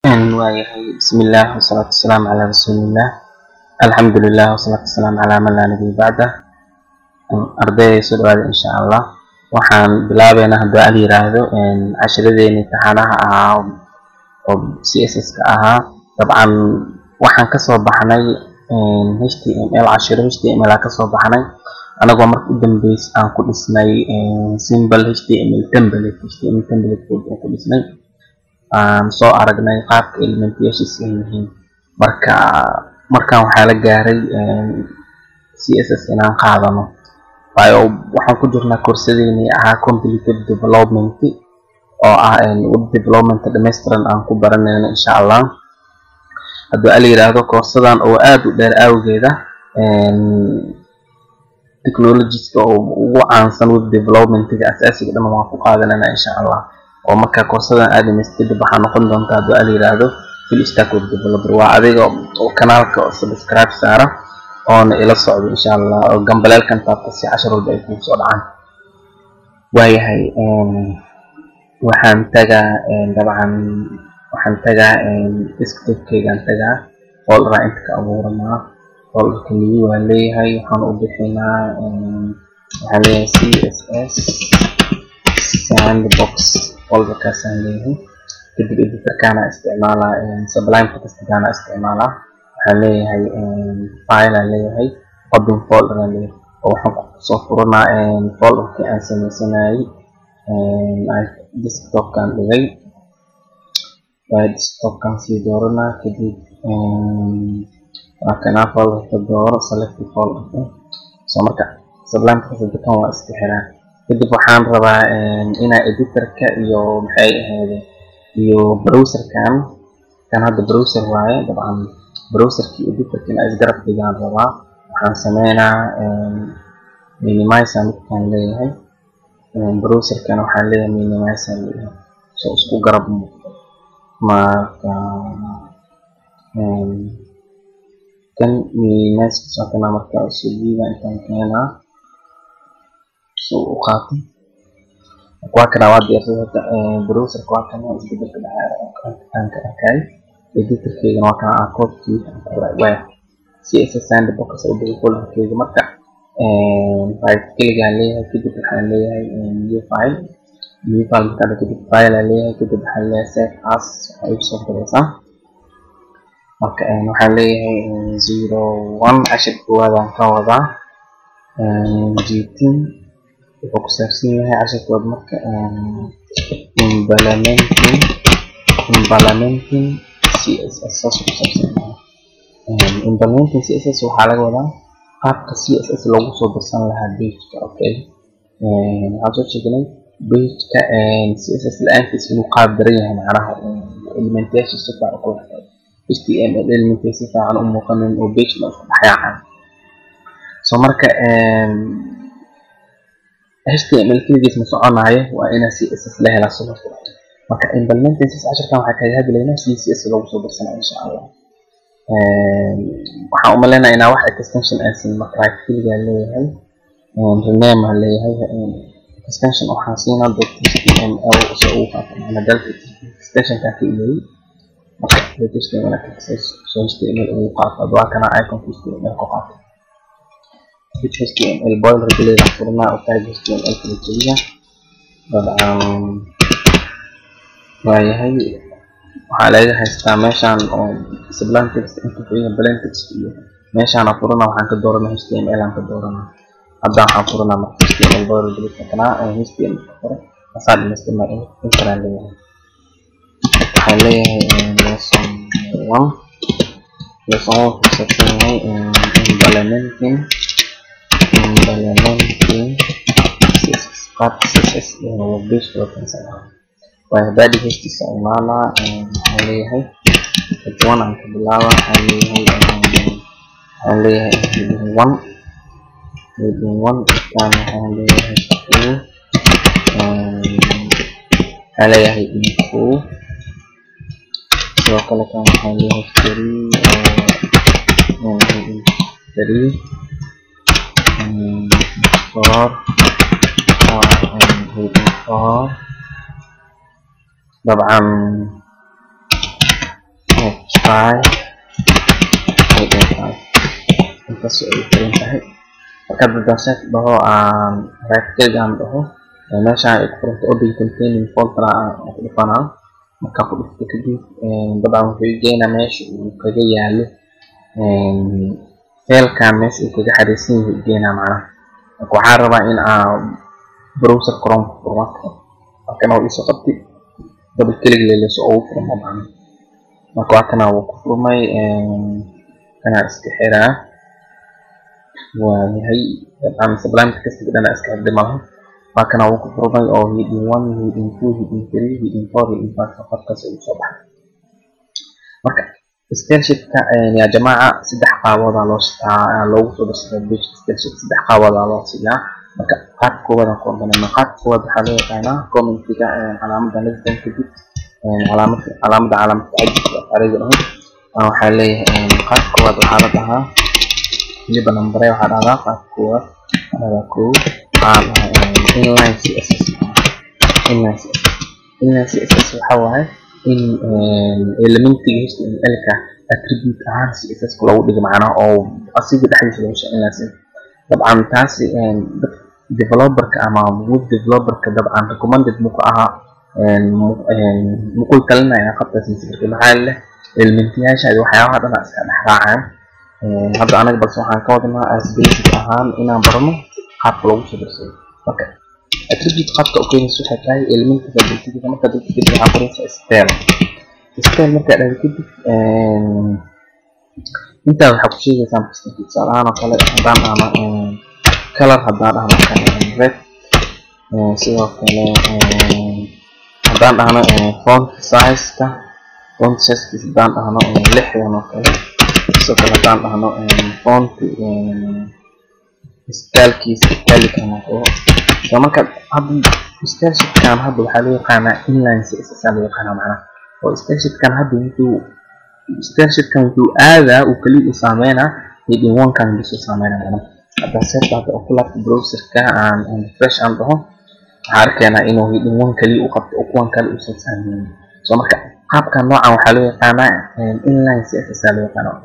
بسم الله والصلاة والسلام على رسول الله. الحمد لله والصلاة والسلام على من لا نبي بعده. أرday soo dhawaada insha Allah. Waxaan bilaabeynaa haddii aan yiraahdo casharadeenii taxanaha ahaa oo CSS ka ahaa. Dabcan waxaan ka soo baxnay HTML cashiro HTML ka soo baxnay anagoo markii dambeys aan ku dhisnay simple HTML template ku dhisnay soo aragnay qaabka elementiyashiisa yihiin markaan waxaa la gaaray CSS inaan qaadano waayo waxaan ku jirnaa koorsadeennii ahaa completed development oo ah web development dhameystiran aan ku baranayno insha Allah. haddii aan yiraahdo koorsadan oo aad u dheer awgeeda technologies oo ugu caansan web development-ga asaasiga dhan waan ku qaadanayna insha Allah. oo marka koorsadan aad dhameystid waxaa noqon doonta haddii aan yiraahdo full stack web developer. waa adiga oo kanaalka subscribe saara oona ila socdo insha Allah oo gambaleelkan taabta si cashar walba ay kugu soo dhacaan. waayahay waxaan tagaa desktop-kaygaan tagaa folder inta ka abuuranaa folderka new waan leeyahay waxaan u bixinaa waxaan leeyahay CSS sandbox folderkaasaan leeyahay. kadib editorkaana isticmaalaa sublime text-kaana isticmaalaa waxaan leeyahay file aan leeyahay open folder aan leeyahay oo waxaan kusoo furanaa folderkii aan sameysanayay desktop-kaan dhigay desktop-kaan sii dooranaa kadib kana folderka dooro select folderka soo marka sublime text-kan waa iska xiraa. kadib waxaan rabaa inaa editorka iyo maxay ahayd iyo browserkan kan hadda browser waaye dabcan browserkii editorka inaa isgarab dhigaan rabaa. waxaan sameynaa minimize midkaan leeyahay browserkan waxaan leeyahay minimize leeyahay soo isku garab marka kan minimize soo kana marka suudiga intaan keenaa u qaatay waa kana waa diyaarsaday browser waa kana isbeddelka dhacay ka arkay editorkeega waa kana code-kii waa CSS sandbox oo dhigay folderkeega. marka right click aan leeyahay kadib waxaan leeyahay new file marka kadib file aan leeyahay kadib waxaan leeyahay save as ay soo diraysaa. marka waxaan leeyahay 01 cashir koowaad ka wadaa GT wuxuu ku saabsan yahay cashirkooda marka implementing CSS saas ku saabsan yahay. implementing CSS waxaa laga wadaa qaabka CSS loogu soo dirsan lahaa page-ka. okay waxaan soo sheegnay page-ka CSS la-aantiis inuu qaab daran yahay macnaha elementyaasha si fiican u kala HTML elementyaasha si fiican u muuqanin oo page-na isku dhexyaacan. soo marka HTML keligiis ma soconayo waa ina CSS la helaa soo marka implementing CSS cashirkan waxaa kaga hadlaynaa sidii CSS loogu soo dirsanayo insha Allah. waxaan u maleynayaa inaa wax extension aan siin marka right click aan leeyahay rename aan leeyahay extension waxaan siinaa .html soo uu qaato macna dalka extension-ka ka ilayay marka HTML soo HTML uu qaato waa kana icon HTML ku qaato HTML boiler kaliya furna oo tag HTML kaliya waayahay waxaa laga haystaa meeshaan oo sublime text interface plain text iyo meeshaan aan furna waxaan ka dooranaa HTML aan ka dooranaa hadda waxaan furnaa marka HTML boiler kaliya kana HTML furo asaad meeshaan intaan leeyahay waxaan leeyahay lesson 1 ku saabsan yahay implementing CSS iyo page flow-kan waa badi hestiisa imaana waxaan leeyahay one aan ka bilaaba waxaan leeyahay heading 1 kan waxaan leeyahay 2 waxaan leeyahay info sidoo kale kan waxaan leeyahay 3 طبعا try intaas ay xiran tahay marka dadashat dhaho right click aan dhaho meesha ay ku qorto open containing folder aan ku dhufana marka ku dhufto kadib dabcan wuxuu geynaa meesha uu kaga yaalo failkan meesha uu kaga xariisan yahay geynaa macnaha marka waxaan rabaa in aan browser chrome ku furo marka oo isoo qabtay double click leeyahay oo uu furo macnaha marka kana uu ku furmay kana iska xiraa وهي طبعا سبلايم تكست كده انا استخدمها فكان uu ku furmay oo heading 1 heading 2 heading 3 heading 4 heading 5 faqad ka soo baxay marka stylesheetka ya jamaa saddex qaabada loo soo dirsaday page stylesheet saddex qaabada loo siiyaa marka qaab koowaad ku qornaa qaab koowaad waxa loo yaqaanaa commentiga calaamada listan kadib calaamada ariga waxa leeyahay qaab koowaad waxa la dhahaa liba number waxa dhahdaa qaab koowaad inline css waxa waaye in elementiga html-ka attribute ahaan css lagu dhigo macnaha oo asiga dhexdiisa lagu shaqeynaayo dabcan taasi developer-ka ama web developer-ka dabcan recommended muku aha muku talinaya qabtaas maxaa leh elementiyaasha iyo waxyaabaha dhan iska dhaxraacaan hadda anaga balse waxaan ka wadnaa as basic ahaan inaan barno qaabka lagu soo dirsado marka attribute qaabka u keenayso waxay tahay elementiga basic marka dadka waxaa qoraysa style marka aad kadib inta waxa ku sheegaysaa tusaalahaan oo kale hadaan ama color hadaan ama red sidoo kale hadaan dhahno font size-ka hadaan dhahno 60 oo kale sidoo kale hadaan dhahno font style-kan oo marka hadda style-kan hadda waxa loo yaqaanaa inline css loo yaqaanaa macnaha oo style-kan hadda wuxuu aadaa uu kaliya u saameynaa heading 1 kan bisoo saameynaa macnaha hadda search hadda ku laabto browser-ka aan refresh aan dhaho waxaan arkaynaa inuu heading 1 kaliya u qabto oo kuwan kale uu soo saameeyo soo marka qaabkan noocan waxaa loo yaqaanaa inline css loo yaqaanaa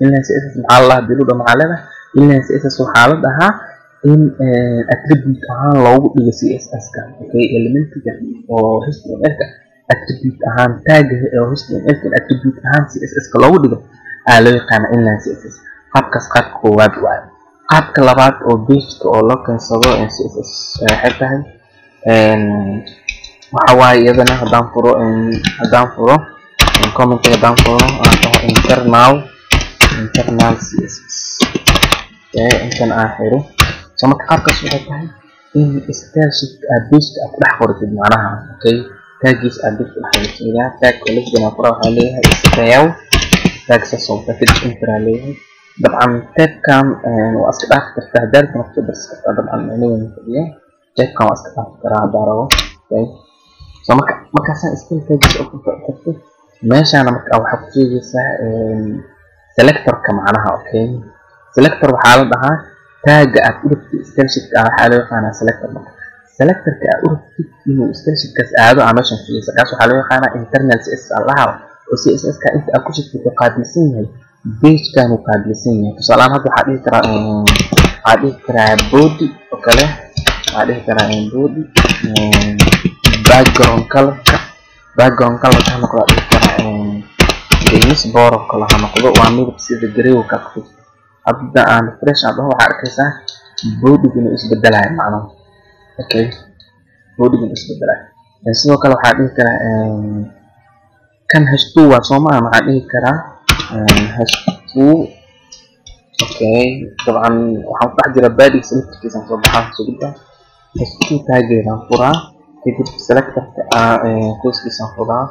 inline css maxaa la diluda macalada inline css waxaa la dhahaa in attribute ahaan loogu dhigo css-ka okay elementiga oo html-ka attribute ahaan tag oo html-ka attribute ahaan css-ka loogu dhigo loo yaqaanaa inline css qaabkaas qaab koowaad waaye qaabka labaad oo page-ka oo loo keensado css waxay tahay waxa waaye iyadana hadaan furo comment-ga hadaan furo aan taho internal css intan aan xiro soo marka qaabkaas waxay tahay in stylesheet page-ka aad ku dhex qoratid macnaha okay taggiis aad dhex qoratid tag lisbana fura waxa leeyahay style tag soo kadib enter leeyahay dabcan tag-kan waa iska dhaaf kartaa hadalkan ku darsi kartaa dabcan inuu fadhiyo tag-kan waa iska dhaaf karaa darabo okay soo marka style pages oo ku qortid meeshana marka waxa ku sheegaysaa selector-ka macnaha okay selector waxaa la dhahaa tagga aad u rabtid stylesheet-ka waxaa loo yaqaanaa selector selector-ka aad u rabtid inuu stylesheet-kaas aado ama meeshan fiirisa kaas waxaa loo yaqaanaa internal css allaha oo css-ka inta aad ku shaqeyso qaabilsan yahay page-kan uu qaabilsan yahay tusaalahaan hadda waxaa dhihi karaa body oo kale waxaa dhihi karaa body background color-ka ha noqdo dhihi karaa greenish border kala ha noqdo waa midab sida grey-ka ku hadda aan refresh aan dhaho waxaa arkaysaa body inuu isbedelayo macnaha okay body inuu isbedelayo sidoo kale waxaa dhihi karaa kan h2 waa Soomaali waxaa dhihi karaa h2 okay dabcan waxaan ku dhex jira body selector-kiisa soo baxaa soo gudba h2 taggeedaan furaa kadib selector-ka qoyskiisa furaa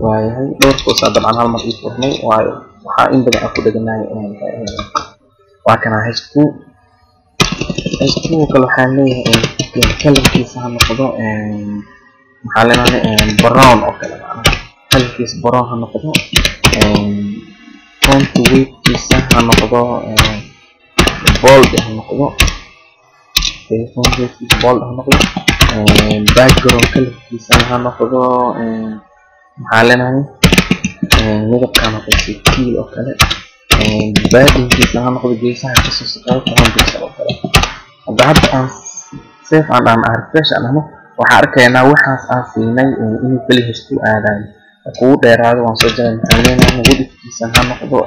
waayahay dhowr qoys dabcan hal mar ii furnay waayo waxaa in badan ku dhaganahay waa kana h2 kale waxaa leeyahay color-kiisa ha noqdo maxaa leeyahay brown oo kale color-kiisa brown ha noqdo font weight-kiisa ha noqdo bold ha noqdo font weight-kiisa bold ha noqdo background color-kiisa ha noqdo maxaa leeyahay midabkaan oo kale sikiil oo kale baadinkiisa ha noqdo geesaha kasoo saqayo toban pixel oo kale hadda aan save aan refresh aan ahno waxaan arkaynaa waxaas aan siinay inuu kali heshtu aadayo kugu dheeraado waan soo jaray maxaan leenahay widthkiisa ha noqdo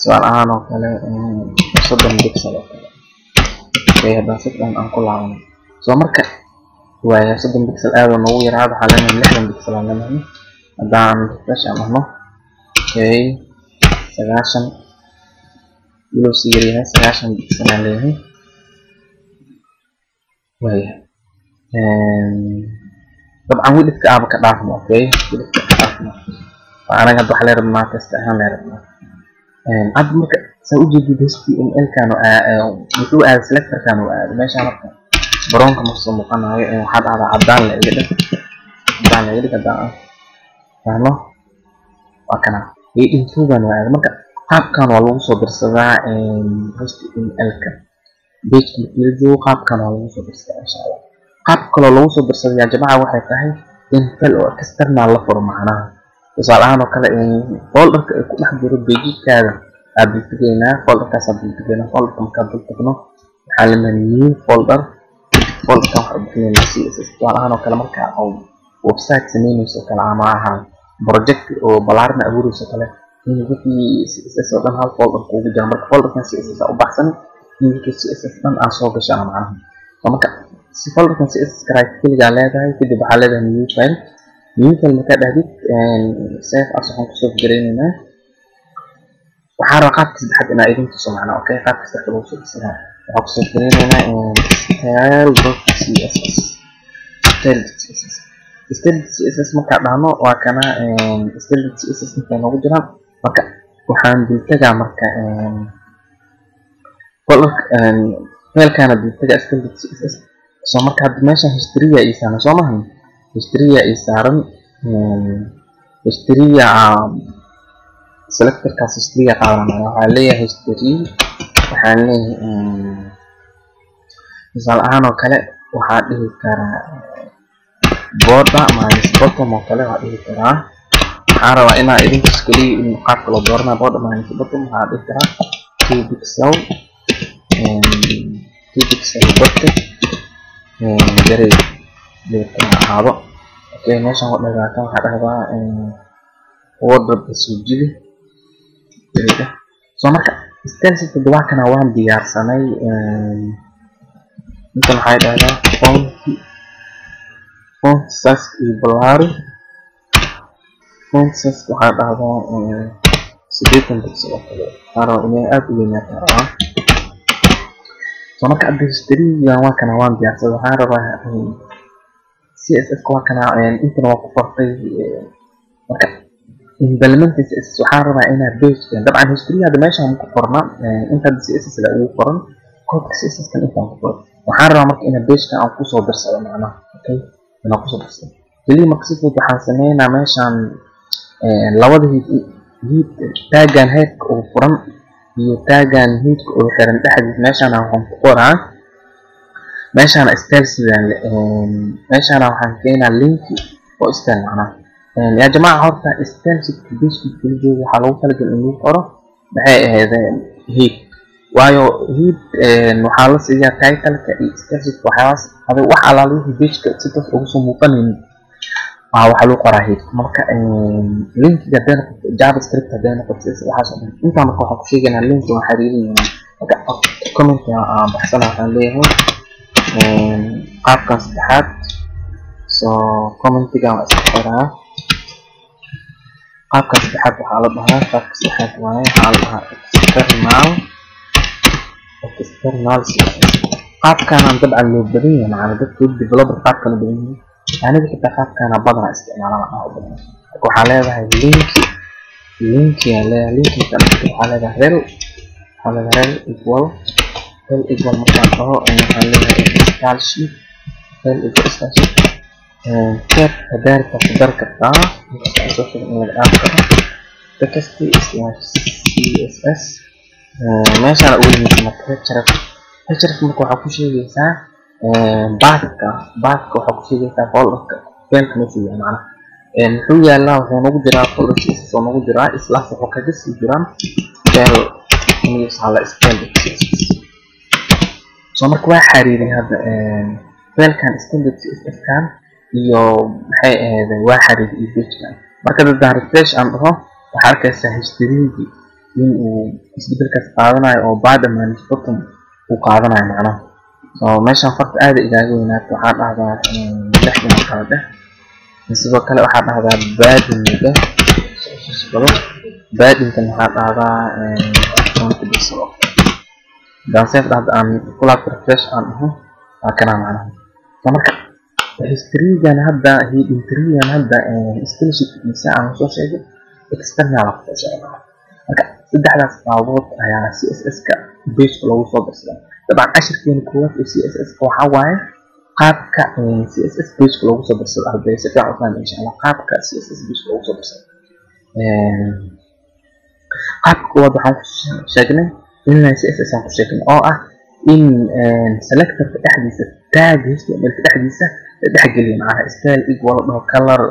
su'aal ahaan oo kale 30 pixel oo kale hadda sidaan aan ku laabano soo marka waa 30 pixel aad oo noogu yaraado waxaan leenahay 60 pixel aan leenahay haddaan refresh aan ahno 90 ilo siiriyahay 90 pixel aan leeyahay waya طبعا widthka aaba ka dhaafno widthka ka dhaafno anaga hadda waxa leeyahay test ahaan leeyahay hadda marka saa u jeedid HTML kan wuxuu aad selector kan aad meesha marka baroonka ma soo muuqanayo waxaad aad cadaan la iga dhig fahmo waa kana intuugan waa marka qaabkan waa lagu soo dirsadaa HTML ka page video qaabkan waa lagu soo dirsadaa insha Allah qaab kale lagu soo dirsaday ya jamaca waxay tahay intel oo external la furo macnaha tusaale ahaan oo kale folderka ay ku dhex jiro page-kaada aad digteynaa folderkaas aad digteynaa folderka markaad digteyno waxaa la new folderka waxaa bixinayna CSS tusaale ahaan oo kale marka website sameynayso kale ama aha project oo balaarna abuurayso kale in wixii CSS oo dhan hal folder kugu jira marka folderkan CSS u baxsan in wixii CSS dhan aan soo gashaa macnaha marka si folderkan CSS kaliya leedahay kadib waxaa leedahay new file marka dhahdid save as waxaan kusoo gareynaa waxaa rabaa qaabka saddexaad inaa idin tuso macnaha okay qaabka saddexaad lagu soo dhisaa waxaan kusoo gareynaa style.css marka dhahno waa kana style.css inta noogu jiraan marka waxaan dultagaa marka folder filekan dultagaa style.css soo marka hadda meesha history ay saaran soo maahan history ay saaran history selector kaas history qaadanaya waxaa leeyahay history waxaan leeyahay misal ahaan oo kale waxaa dhihi karaa border minus bottom oo kale waxaa dhihi karaa waxaan rabaa inaa idinka iskaliya in qaabka loo dooranayo border minus bottom waxaa dhihi karaa 2 pixel bottom garay leeyahay ahaado okay meeshan waa dhagaatan waxa dhahdaa order basujidi soo marka style sheet waa kana waan diyaarsanay inta waxay dhahdaa font size iyo blur font size waxa dhahdaa 80 pixel oo kale haro inay aad u weynaataa soo marka history waa kana waan diyaarsaday waxaan rabaa CSS waa kana inta waa ku qortay marka implement CSS waxaan rabaa inaa page dabcan history hada meesha ku qorna inta CSS la ugu qoran code CSS kan inta ku qoran waxaan rabaa marka inaa page ka aan ku soo dirsado macnaha okay inaa ku soo dirsado kaliya marka si fudud waxaan sameeynaa meeshan labada head taggan head oo furan iyo taggan head oo xiran dhexdiisa meeshan aan ku qoraa meeshan style sidaan meeshan waxaan keenaa link oo style macnaha ya jamaca horta style sheet page video waxa lagu kala galin inuu qoro maxay ahaydeen head waayo head waxa la siiyaa title-ka iyo style sheet waxaas hada wax alaalihi page-ka si toos ugu soo muuqanayn waxa lagu qoraa head marka link-ga hadana javascript hadana waxaas inta marka waxa ku sheeganaa link waa xiriirinayna marka comment aan baxsana waxaan leeyahay qaabkan saddexaad soo commentiga waa iska xiraa qaabkan saddexaad waxaa la dhahaa qaabka saddexaad waaye waxaa la dhahaa external qaabkan aan dabcan loo badan yahay macna dadka web developer qaabkan badan yahay aniga xitaa qaabkan badan isticmaalana waxaa leedahay link yaa leedahay linkigan waxaa leedahay rel equal markaan dhaho waxaan leeyahay style sheet rel equal style sheet tab hadaarka ku dar kartaa soo sheeg in laga dhaaf karo text css meeshaan ugu muhiimsan marka href marka waxaa ku sheegaysaa baadka waxaa ku sheegaysaa folderka failka meesha yahay macnaha wuxuu yaalaa wuxuu nagu jiraa folder CSS oo nagu jiraa islaas wuxuu kaga sii jiraan file news hala standard CSS so marka waa xariirin hadda filekan standard CSS kan iyo maxay ahayd waa xariir iyo pagekan marka dad refresh aan dhaho waxa arkaysaa history-gi in uu isbedelkaas qaadanayo oo bottom and bottom uu qaadanayo macnaha so meeshan farta aad igaaga weynaato waxaan dhahdaa lixdan qaade sidoo kale waxaan dhahdaa baadinga baadinkan waxaan dhahdaa 20% daansef dhahda aan kula refresh aan dhaho waa kana macnaha so marka history-gan hadda history-gan hadda scholarship-kiisa aan soo sheegay external ku sheegay marka saddexdaas qaabood ayaa CSS-ka page lagu soo dirsaday dabcan ashirkeena koowaad ee CSS-ka waxa waaye qaabka CSS page lagu soo dirsado arday si fiican u fahmay insha Allah qaabka CSS page lagu soo dirsado qaabka koowaad waxaan ku sheegnay in CSS aan ku sheegnay oo ah in selector-ka dhexdiisa tag HTML ka dhexdiisa la dhexgeliyo macnaha style equal color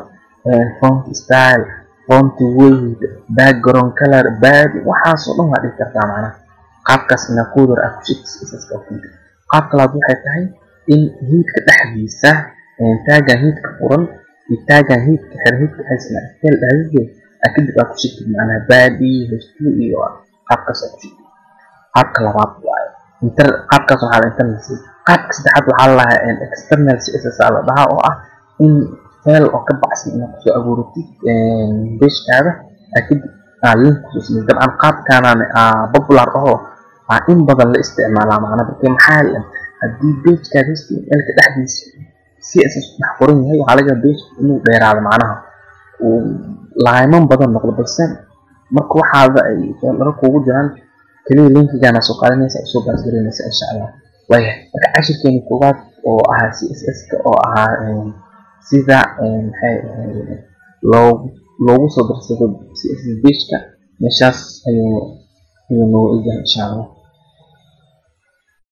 font style font weight background color bad waxaasoo dhan waa dhigi kartaa macnaha qaabkaasna coder ah ku sheegtay CSS-ka qaabka labaad waxay tahay in headka dhexdiisa tagga headka furan iyo tagga headka xirheedka xisna style dhexdiisa akidib aad ku sheegtay macnaha badi history iyo qaabkaas aad ku sheegtay qaabka labaad waaye qaabkaas waxaa la internet qaabka saddexaad waxaa la lahaa external CSS la dhahaa oo ah in file oo ka baxsan inaad kusoo abuuratid page-kaada kadib link kusoo sameysid dabcan qaabkaanaan popular ahoo in badan la isticmaalaa macnaha marka maxaa haddii page-kaada HTML-ka dhexdiisa CSS dhex qoran yahay waxaa laga yaabaa page inuu dheeraado macnaha uu layman badan noqdo balse marka waxaada ay file kuugu jiraan kaliya linkigaana soo qaadanaysa soo baasgareynaysa insha Allah waayahay marka cashirkeena koowaad oo ahaa CSS-ka oo ahaa sida maxay loogu soo dirsado CSS page-ka meeshaas ayuu noo eegay insha Allah